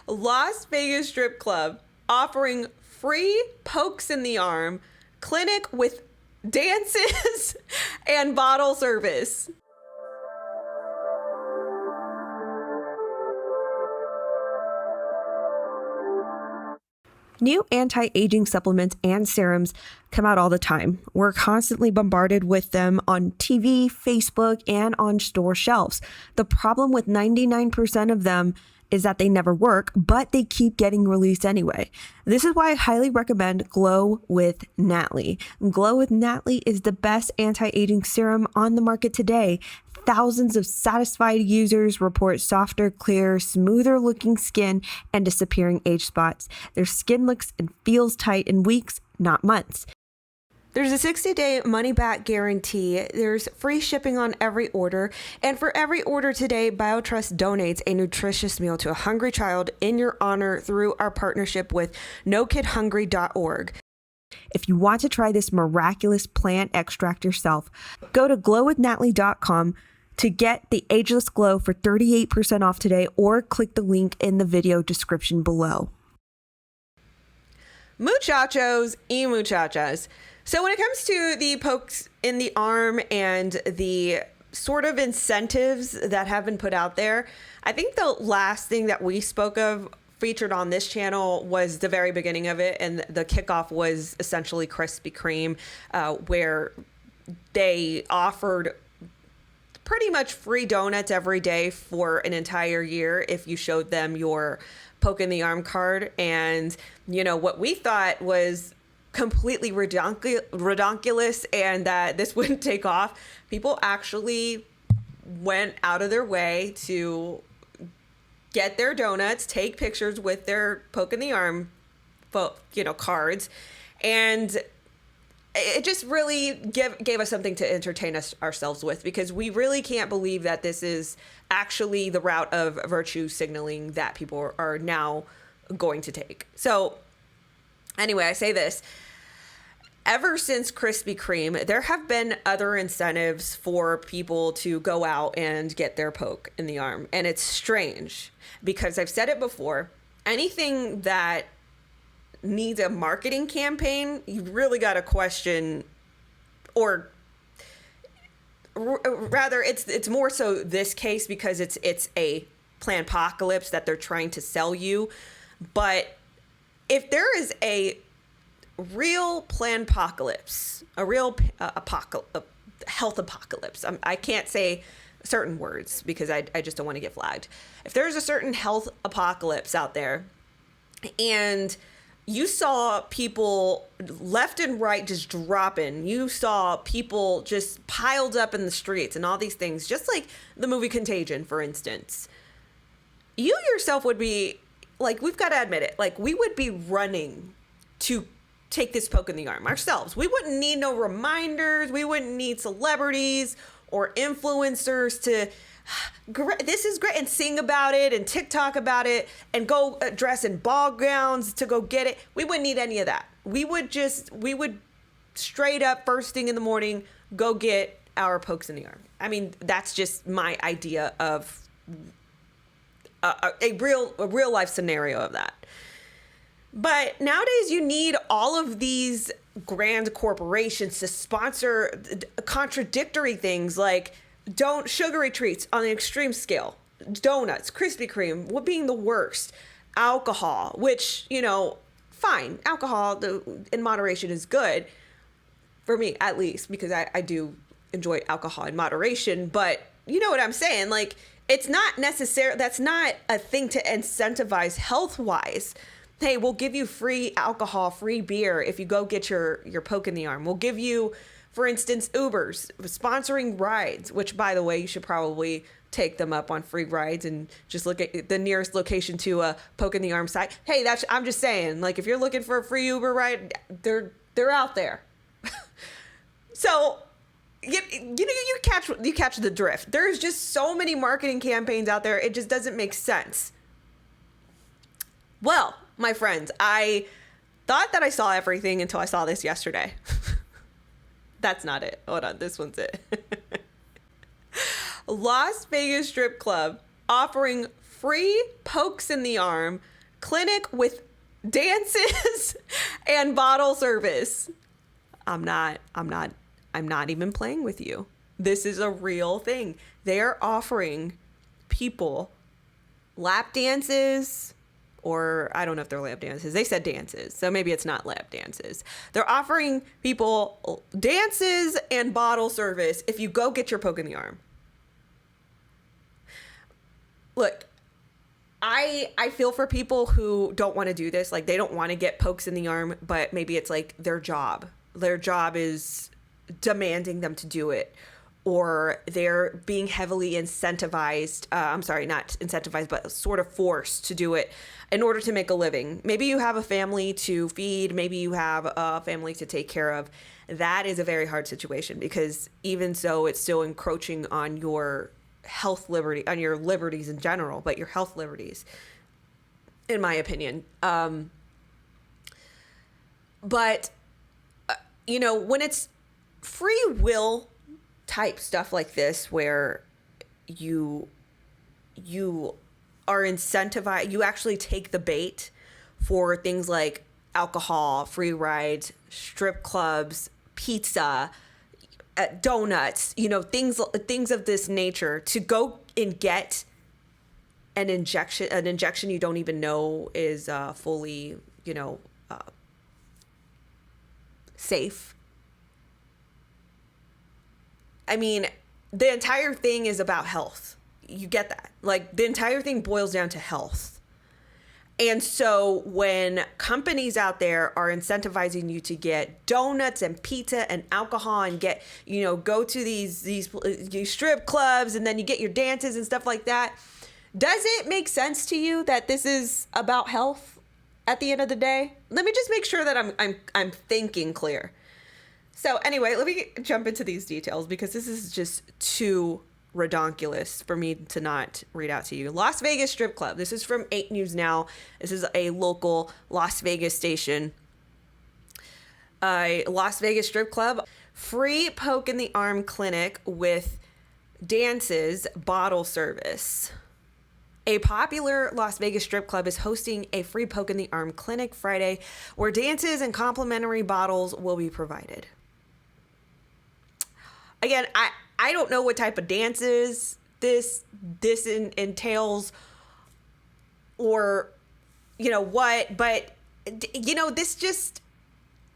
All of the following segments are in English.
Las Vegas strip club offering free pokes in the arm, clinic with dances, and bottle service. New anti-aging supplements and serums come out all the time. We're constantly bombarded with them on TV, Facebook, and on store shelves. The problem with 99% of them is that they never work, but they keep getting released anyway. This is why I highly recommend Glow with Natly. Glow with Natly is the best anti-aging serum on the market today. Thousands of satisfied users report softer, clearer, smoother looking skin and disappearing age spots. Their skin looks and feels tight in weeks, not months. There's a 60-day money-back guarantee. There's free shipping on every order. And for every order today, BioTrust donates a nutritious meal to a hungry child in your honor through our partnership with NoKidHungry.org. If you want to try this miraculous plant extract yourself, go to glowwithnatly.com to get the Ageless Glow for 38% off today, or click the link in the video description below. Muchachos y muchachas. So when it comes to the pokes in the arm and the sort of incentives that have been put out there, I think the last thing that we spoke of featured on this channel was the very beginning of it, and the kickoff was essentially Krispy Kreme, where they offered pretty much free donuts every day for an entire year if you showed them your poke in the arm card. And you know what we thought was completely redonkulous and that this wouldn't take off, people actually went out of their way to get their donuts, take pictures with their poke in the arm, cards, and it just really gave us something to entertain ourselves with, because we really can't believe that this is actually the route of virtue signaling that people are now going to take. So anyway, I say this. Ever since Krispy Kreme, there have been other incentives for people to go out and get their poke in the arm. And it's strange because I've said it before, anything that needs a marketing campaign, you really got to question, or rather it's more so this case because it's a planpocalypse that they're trying to sell you. But if there is a real planpocalypse, a real health apocalypse, I can't say certain words because I just don't want to get flagged. If there's a certain health apocalypse out there and you saw people left and right just dropping, you saw people just piled up in the streets and all these things, just like the movie Contagion, for instance, you yourself would be like, we've got to admit it, like we would be running to take this poke in the arm ourselves. We wouldn't need no reminders. We wouldn't need celebrities or influencers to, this is great, and sing about it and TikTok about it and go dress in ball gowns to go get it. We wouldn't need any of that. We would straight up first thing in the morning, go get our pokes in the arm. I mean, that's just my idea of a real life scenario of that. But nowadays you need all of these grand corporations to sponsor contradictory things like sugary treats on the extreme scale, donuts, Krispy Kreme, what being the worst, alcohol, which, fine, alcohol in moderation is good for me, at least, because I do enjoy alcohol in moderation. But you know what I'm saying? Like, it's not necessary. That's not a thing to incentivize health wise. Hey, we'll give you free alcohol, free beer if you go get your poke in the arm. We'll give you, for instance, Ubers sponsoring rides, which, by the way, you should probably take them up on free rides and just look at the nearest location to a poke in the arm site. Hey, I'm just saying, like, if you're looking for a free Uber ride, they're out there. So you catch the drift. There's just so many marketing campaigns out there. It just doesn't make sense. Well, my friends, I thought that I saw everything until I saw this yesterday. That's not it. Hold on. This one's it. Las Vegas strip club offering free pokes in the arm, clinic with dances and bottle service. I'm not even playing with you. This is a real thing. They're offering people lap dances, or I don't know if they're lap dances. They said dances, so maybe it's not lap dances. They're offering people dances and bottle service if you go get your poke in the arm. Look, I feel for people who don't want to do this. Like, they don't want to get pokes in the arm, but maybe it's like their job. Their job is demanding them to do it, or they're being heavily incentivized. I'm sorry, not incentivized, but sort of forced to do it in order to make a living. Maybe you have a family to feed. Maybe you have a family to take care of. That is a very hard situation, because even so, it's still encroaching on your health liberty, on your liberties in general, but your health liberties, in my opinion. But when it's free will type stuff like this, where you are incentivized, you actually take the bait for things like alcohol, free rides, strip clubs, pizza, donuts, things of this nature, to go and get an injection you don't even know is fully, safe. I mean, the entire thing is about health. You get that? Like, the entire thing boils down to health. And so when companies out there are incentivizing you to get donuts and pizza and alcohol and get, go to these strip clubs, and then you get your dances and stuff like that, does it make sense to you that this is about health at the end of the day? Let me just make sure that I'm thinking clear. So anyway, let me jump into these details, because this is just too redonkulous for me to not read out to you. Las Vegas strip club. This is from 8 News Now. This is a local Las Vegas station. Las Vegas strip club. Free poke in the arm clinic with dances, bottle service. A popular Las Vegas strip club is hosting a free poke in the arm clinic Friday, where dances and complimentary bottles will be provided. Again, I don't know what type of dances this entails, or what, but this just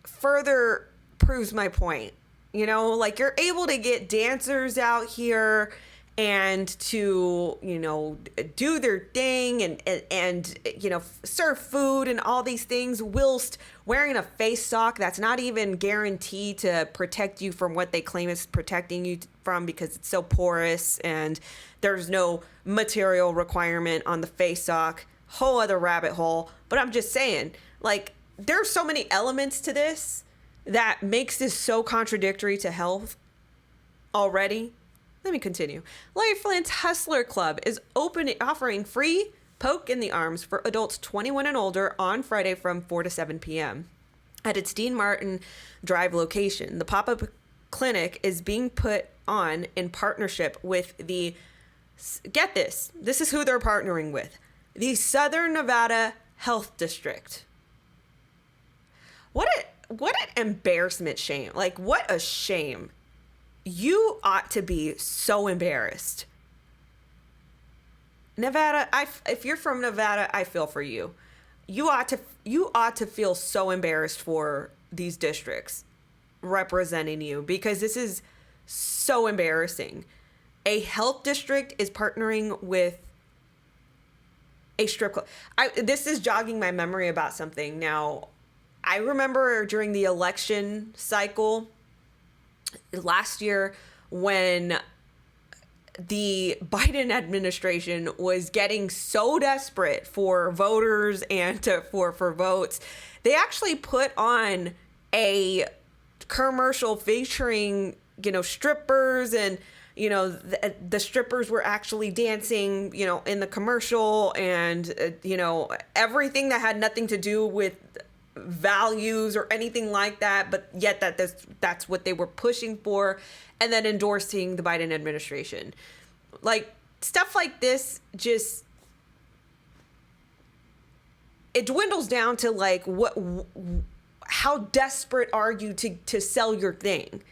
further proves my point. Like, you're able to get dancers out here and to do their thing and serve food and all these things, whilst wearing a face sock that's not even guaranteed to protect you from what they claim is protecting you from, because it's so porous and there's no material requirement on the face sock. Whole other rabbit hole. But I'm just saying, like, there's so many elements to this that makes this so contradictory to health already. Let me continue. Larry Flint's Hustler Club is offering free poke in the arms for adults 21 and older on Friday from 4 to 7 p.m. at its Dean Martin Drive location. The pop-up clinic is being put on in partnership with the, get this is who they're partnering with, the Southern Nevada Health District. What an embarrassment, shame. Like, what a shame. You ought to be so embarrassed. Nevada, if you're from Nevada, I feel for you. You ought to feel so embarrassed for these districts representing you, because this is so embarrassing. A health district is partnering with a strip club. This is jogging my memory about something. Now, I remember during the election cycle last year, when the Biden administration was getting so desperate for voters and for votes, they actually put on a commercial featuring, strippers, and, the strippers were actually dancing, in the commercial, and, everything that had nothing to do with values or anything like that, but yet that's what they were pushing for, and then endorsing the Biden administration. Like, stuff like this just it dwindles down to like how desperate are you to sell your thing?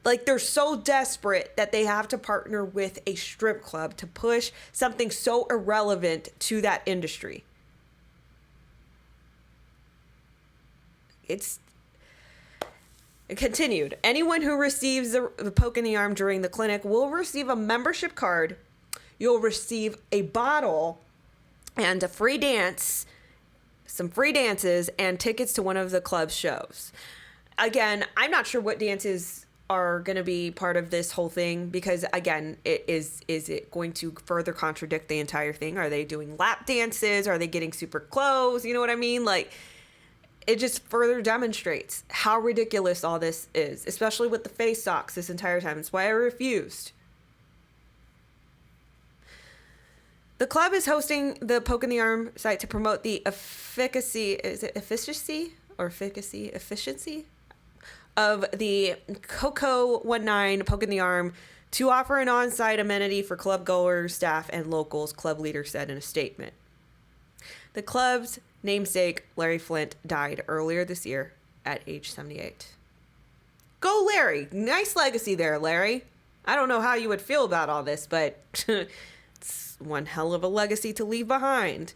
Like, they're so desperate that they have to partner with a strip club to push something so irrelevant to that industry. It continued. Anyone who receives the poke in the arm during the clinic will receive a membership card. You'll receive a bottle and a free dance, some free dances, and tickets to one of the club's shows. Again, I'm not sure what dances are going to be part of this whole thing, because again, is it going to further contradict the entire thing? Are they doing lap dances? Are they getting super close? You know what I mean? Like, it just further demonstrates how ridiculous all this is, especially with the face socks this entire time. That's why I refused. The club is hosting the Poke in the Arm site to promote the efficacy of the 𝘐𝑲𝘮𝘬𝘮 Poke in the Arm, to offer an on-site amenity for club goers, staff, and locals, club leader said in a statement. The club's namesake, Larry Flynt, died earlier this year at age 78. Go Larry! Nice legacy there, Larry. I don't know how you would feel about all this, but it's one hell of a legacy to leave behind.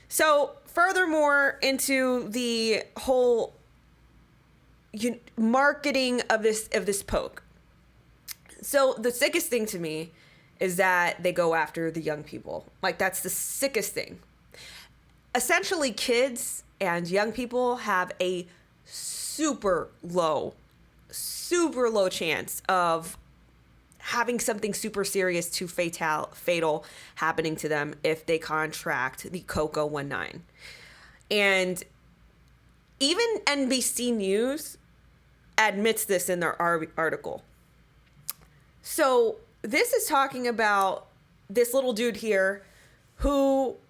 So, furthermore, into the whole marketing of this poke. So the sickest thing to me is that they go after the young people. Like, that's the sickest thing. Essentially, kids and young people have a super low chance of having something super serious to fatal happening to them if they contract the 𝘐𝑲𝘮𝘬𝘮. And even NBC News admits this in their article. So this is talking about this little dude here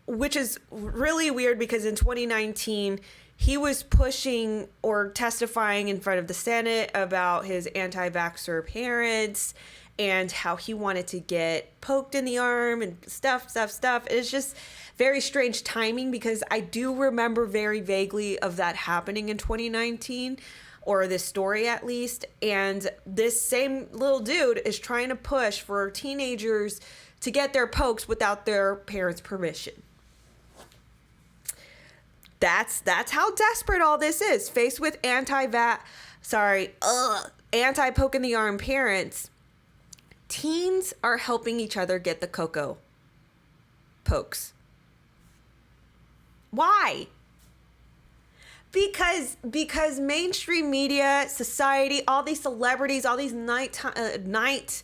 which is really weird, because in 2019, he was pushing or testifying in front of the Senate about his anti-vaxxer parents and how he wanted to get poked in the arm and stuff. It's just very strange timing, because I do remember very vaguely of that happening in 2019, or this story at least. And this same little dude is trying to push for teenagers to get their pokes without their parents' permission. That's how desperate all this is. Faced with anti-poke in the arm parents, teens are helping each other get the 𝘐𝑲 pokes. Why? Because mainstream media, society, all these celebrities, all these late night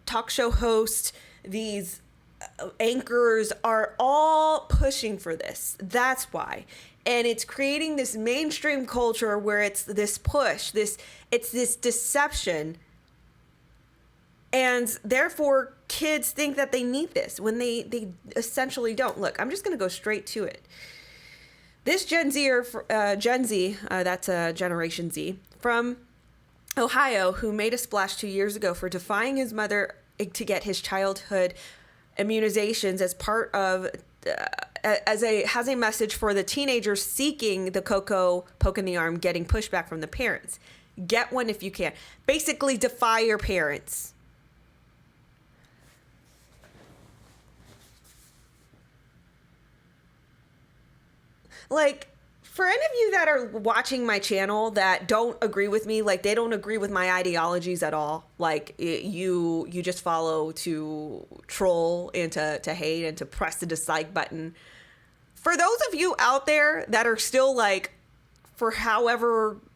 talk show hosts, these anchors are all pushing for this. That's why. And it's creating this mainstream culture where it's this push, it's this deception. And therefore, kids think that they need this when they essentially don't. Look, I'm just going to go straight to it. This Gen Z, that's Generation Z, from Ohio, who made a splash 2 years ago for defying his mother to get his childhood immunizations as part of, has a message for the teenagers seeking the 𝘐𝑲 poke in the arm, getting pushback from the parents. Get one if you can. Basically, defy your parents. Like, for any of you that are watching my channel that don't agree with me, like, they don't agree with my ideologies at all, like, you just follow to troll and to hate and to press the dislike button. For those of you out there that are still, like, for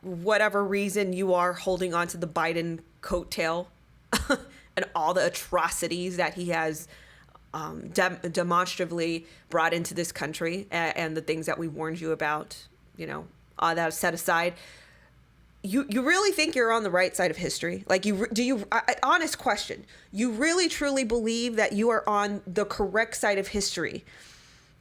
whatever reason you are holding on to the Biden coattail and all the atrocities that he has demonstrably brought into this country, and the things that we warned you about, all that set aside, you really think you're on the right side of history? Like, honest question, you really truly believe that you are on the correct side of history,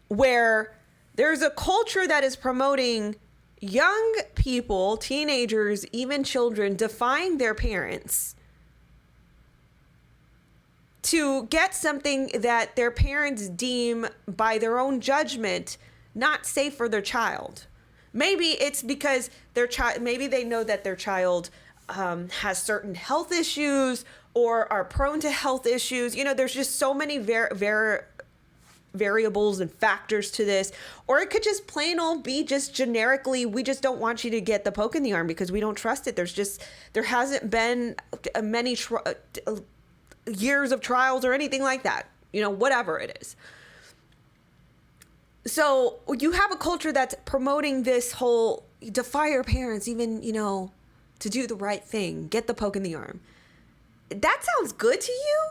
where there's a culture that is promoting young people, teenagers, even children, defying their parents to get something that their parents deem by their own judgment not safe for their child. Maybe it's because their child, maybe they know that their child has certain health issues or are prone to health issues. You know, there's just so many variables and factors to this. Or it could just plain old be just generically, we just don't want you to get the poke in the arm because we don't trust it. There hasn't been many years of trials or anything like that, you know, whatever it is. So you have a culture that's promoting this whole defy your parents, even, you know, to do the right thing, get the poke in the arm. That sounds good to you?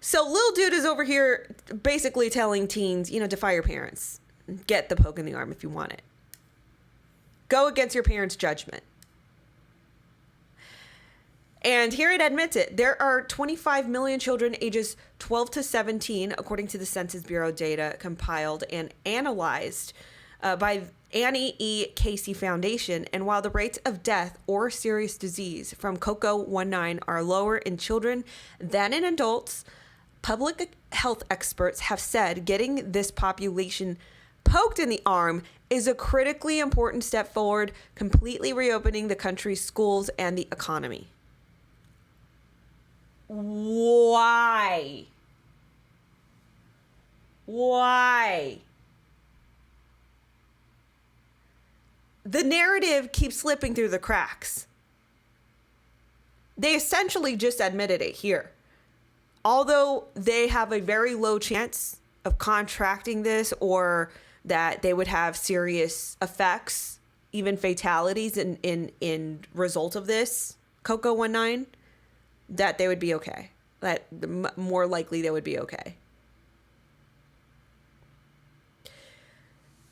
So Lil Dude is over here basically telling teens, you know, defy your parents, get the poke in the arm if you want it. Go against your parents' judgment. And here it admits it. There are 25 million children ages 12 to 17, according to the Census Bureau data compiled and analyzed by Annie E. Casey Foundation. And while the rates of death or serious disease from 𝘐𝑲-19 are lower in children than in adults, public health experts have said getting this population poked in the arm is a critically important step forward, completely reopening the country's schools and the economy. Why? The narrative keeps slipping through the cracks. They essentially just admitted it here. Although they have a very low chance of contracting this or that they would have serious effects, even fatalities in result of this, 𝘐𝑲-19, that they would be okay. That more likely they would be okay.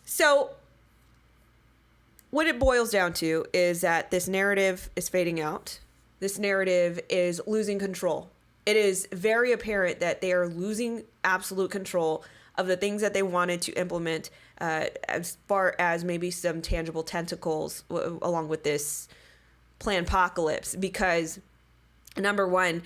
So what it boils down to is that this narrative is fading out. This narrative is losing control. It is very apparent that they are losing absolute control of the things that they wanted to implement, as far as maybe some tangible tentacles along with this planned apocalypse. Because number one,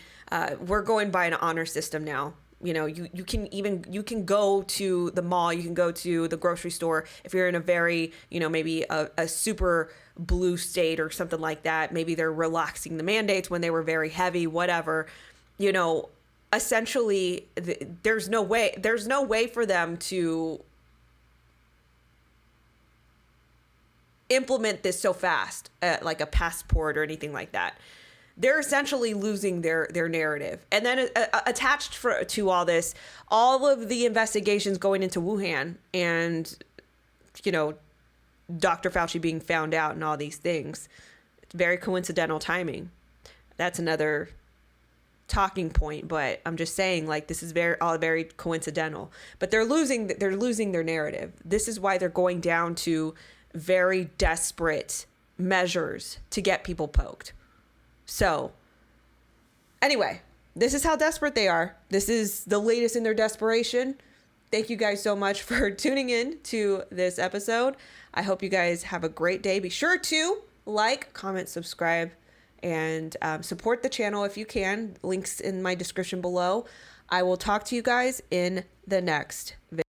we're going by an honor system now. You know, you can go to the mall, you can go to the grocery store if you're in a very, you know, maybe a super blue state or something like that. Maybe they're relaxing the mandates when they were very heavy, whatever. You know, essentially, there's no way for them to implement this so fast, like a passport or anything like that. They're essentially losing their narrative. And then attached to all this, all of the investigations going into Wuhan and, you know, Dr. Fauci being found out and all these things. It's very coincidental timing. That's another talking point, but I'm just saying, like, this is all very coincidental. But they're losing their narrative. This is why they're going down to very desperate measures to get people poked. So anyway, this is how desperate they are. This is the latest in their desperation. Thank you guys so much for tuning in to this episode. I hope you guys have a great day. Be sure to like, comment, subscribe, and support the channel if you can. Links in my description below. I will talk to you guys in the next video.